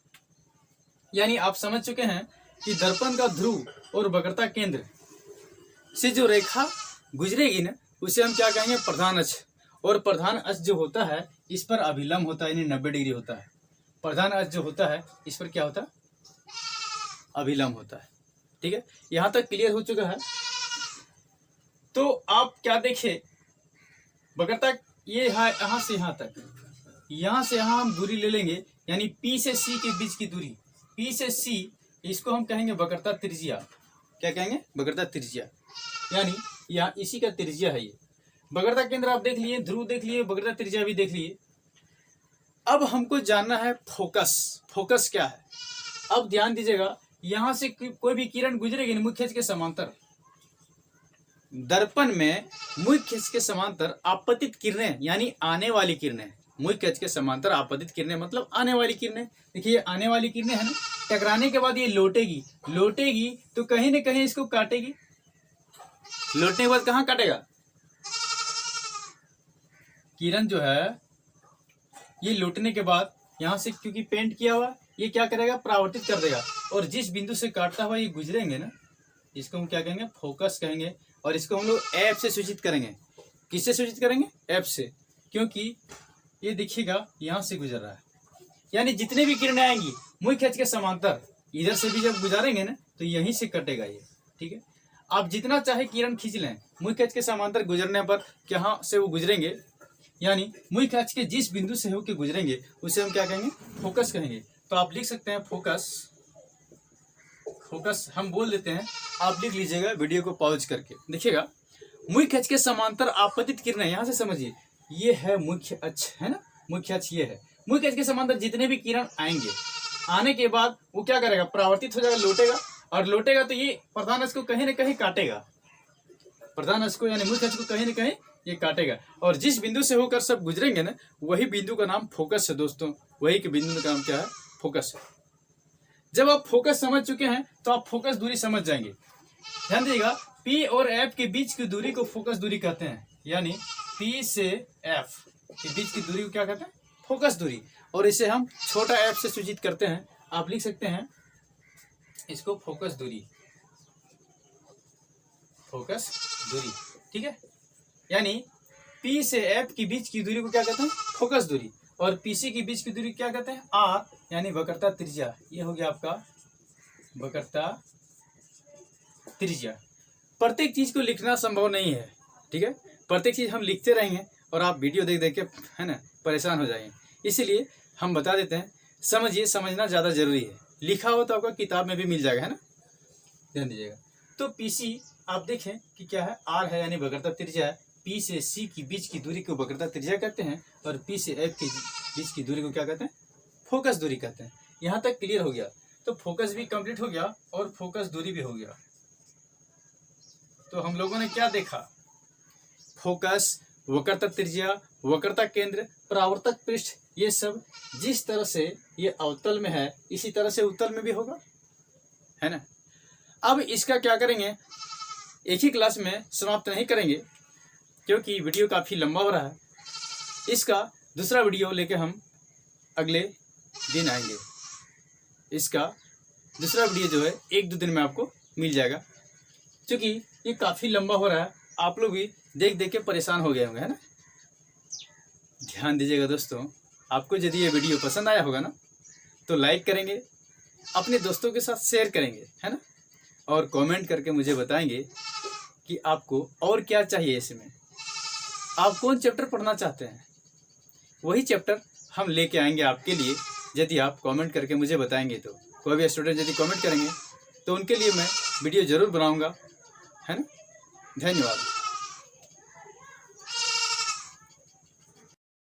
Speaker 1: यानी आप समझ चुके हैं कि दर्पण का ध्रुव और वक्रता केंद्र से जो रेखा गुजरेगी ना, उसे हम क्या कहेंगे? प्रधान अक्ष। और प्रधान अक्ष जो होता है, इस पर अभिलंब होता है, यानी 90 डिग्री होता है। प्रधान अक्ष जो होता है, इस पर क्या होता है? अभिलंब होता है। ठीक है, यहां तक क्लियर हो चुका है। तो आप क्या देखें, वक्रता ये है यहां से यहां तक, यहां से यहां हम दूरी ले लेंगे, यानी P से C के बीच की दूरी, P से C, इसको हम कहेंगे वक्रता त्रिज्या। क्या कहेंगे? वक्रता त्रिज्या। यानी यहाँ इसी का त्रिज्या है ये। वक्रता केंद्र आप देख लिए, ध्रुव देख लिए, वक्रता त्रिज्या भी देख लिए। अब हमको जानना है फोकस। फोकस क्या है? अब ध्यान दीजिएगा, यहां से कोई भी किरण गुजरेगी ना मुख्य अक्ष के समांतर, दर्पण में मुख्य अक्ष के समांतर आपतित किरणें, यानी आने वाली किरणें, मुख्य अक्ष के समांतर आपतित किरणें मतलब आने वाली किरणें। देखिए आने वाली किरणें है ना, टकराने के बाद ये लौटेगी, लौटेगी तो कहीं न कहीं इसको काटेगी। लौटने के बाद कहाँ काटेगा? किरण जो है ये लौटने के बाद यहाँ से, क्योंकि पेंट किया हुआ, ये क्या करेगा? परावर्तित कर देगा, और जिस बिंदु से काटता हुआ ये गुजरेंगे ना, इसको हम क्या कहेंगे? फोकस कहेंगे। और इसको हम लोग एफ से सूचित करेंगे। किससे सूचित करेंगे? एफ से, क्योंकि ये देखिएगा यहाँ से गुजर रहा है, यानी जितने भी किरणें आएंगी मुख्य अक्ष के समांतर, इधर से भी जब गुजारेंगे ना तो यहीं से कटेगा ये। ठीक है, आप जितना चाहे किरण खींच लें, मुख्य अक्ष के समांतर गुजरने पर कहाँ से वो गुजरेंगे, यानी मुख्य अक्ष के जिस बिंदु से होकर गुजरेंगे उसे हम क्या कहेंगे? फोकस कहेंगे। तो आप लिख सकते हैं फोकस। फोकस हम बोल देते हैं, आप लिख लीजिएगा वीडियो को पॉज करके। देखिएगा, मुख्य अक्ष के समांतर आपतित किरणें, यहां से समझिए, ये है मुख्य अक्ष, है ना, मुख्य अक्ष ये है। मुख्य अक्ष के समांतर जितने भी किरण आएंगे, आने के बाद वो क्या करेगा? परावर्तित हो जाएगा, लौटेगा, और लौटेगा तो ये प्रधान अक्ष को कहीं न कहीं काटेगा, प्रधान अक्ष को यानी मुख्य अक्ष को कहीं न कहीं ये काटेगा, और जिस बिंदु से होकर सब गुजरेंगे ना, वही बिंदु का नाम फोकस है दोस्तों। वही के बिंदु का नाम क्या है? फोकस है। जब आप फोकस समझ चुके हैं तो आप फोकस दूरी समझ जाएंगे। ध्यान दीजिएगा, पी और एफ के बीच की दूरी को फोकस दूरी कहते हैं, यानी पी से एफ के बीच की दूरी को क्या कहते हैं? फोकस दूरी। और इसे हम छोटा एफ से सूचित करते हैं। आप लिख सकते हैं इसको फोकस दूरी, फोकस दूरी। ठीक है, यानी पी से एफ के बीच की दूरी को क्या कहते हैं? फोकस दूरी। और पीसी के बीच की दूरी क्या कहते हैं? आर, यानी वक्रता त्रिज्या। ये हो गया आपका वक्रता त्रिज्या। प्रत्येक चीज को लिखना संभव नहीं है, ठीक है, प्रत्येक चीज हम लिखते रहेंगे और आप वीडियो देख देख के, है ना, परेशान हो जाएंगे। इसीलिए हम बता देते हैं, समझिए, समझना ज्यादा जरूरी है। लिखा हो तो आपका किताब में भी मिल जाएगा, है ना, ध्यान दीजिएगा। तो पीसी आप देखें कि क्या है? आर है, यानी वक्रता त्रिज्या है। पी से सी के बीच की दूरी को वक्रता त्रिज्या कहते हैं, और पी से एफ के बीच की दूरी को क्या कहते हैं? फोकस दूरी कहते हैं। यहाँ तक क्लियर हो गया, तो फोकस भी कंप्लीट हो गया और फोकस दूरी भी हो गया। तो हम लोगों ने क्या देखा, फोकस, वक्रता त्रिज्या, वक्रता केंद्र, परावर्तक पृष्ठ, ये सब जिस तरह से ये अवतल में है इसी तरह से उत्तल में भी होगा, है ना। अब इसका क्या करेंगे, एक ही क्लास में समाप्त नहीं करेंगे क्योंकि वीडियो काफ़ी लंबा हो रहा है। इसका दूसरा वीडियो लेके हम अगले दिन आएंगे। इसका दूसरा वीडियो जो है 1-2 दिन में आपको मिल जाएगा, क्योंकि ये काफ़ी लंबा हो रहा है। आप लोग भी देख देख के परेशान हो गए होंगे, है ना। ध्यान दीजिएगा दोस्तों, आपको यदि ये वीडियो पसंद आया होगा ना तो लाइक करेंगे, अपने दोस्तों के साथ शेयर करेंगे, है ना, और कमेंट करके मुझे बताएंगे कि आपको और क्या चाहिए, इसमें आप कौन चैप्टर पढ़ना चाहते हैं, वही चैप्टर हम लेके आएंगे आपके लिए, यदि आप कमेंट करके मुझे बताएंगे। तो कोई भी स्टूडेंट यदि कमेंट करेंगे तो उनके लिए मैं वीडियो ज़रूर बनाऊंगा, है ना। धन्यवाद।